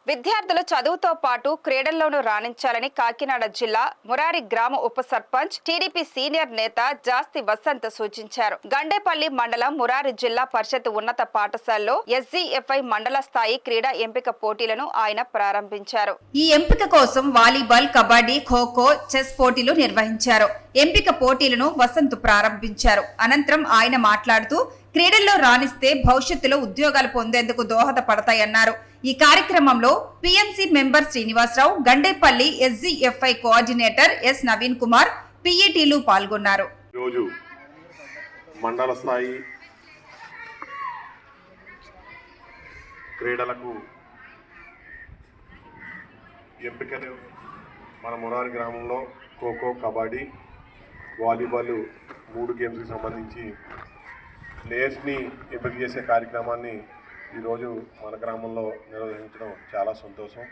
విద్యార్థులు చదువుతో పాటు క్రీడల్లోనూ రాణించాలని కాకినాడ జిల్లా మురారి గ్రామ ఉప సర్పంచ్ టీడీపీ సీనియర్ నేత జాస్తి వసంత్ సూచించారు. గండేపల్లి మండలం మురారి జిల్లా పరిషత్ ఉన్నత పాఠశాలలో ఎస్జీఎఫ్ఐ మండల స్థాయి క్రీడా ఎంపిక పోటీలను ఆయన ప్రారంభించారు. ఈ ఎంపిక కోసం వాలీబాల్, కబడ్డీ, ఖోఖో, చెస్ పోటీలు నిర్వహించారు. ఎంపిక పోటీలను వసంత్ ప్రారంభించారు. అనంతరం ఆయన మాట్లాడుతూ క్రీడల్లో రాణిస్తే భవిష్యత్తులో ఉద్యోగాలు పొందేందుకు దోహదపడతాయన్నారు. ఈ కార్యక్రమంలో PMC member Srinivasarao, Gandepalli SGFI coordinator S Naveen Kumar, పిఈటీలు పాల్గొన్నారు. ఈరోజు మండల స్థాయి క్రీడలకు ఎంపికలు మన మురారి గ్రామంలో ఖోఖో, కబడ్డీ, వాలీబాల్ 3 గేమ్స్కి సంబంధించి ప్లేయర్స్ని ఎంపిక చేసే కార్యక్రమాన్ని ఈరోజు మన గ్రామంలో నిర్వహించడం చాలా సంతోషం.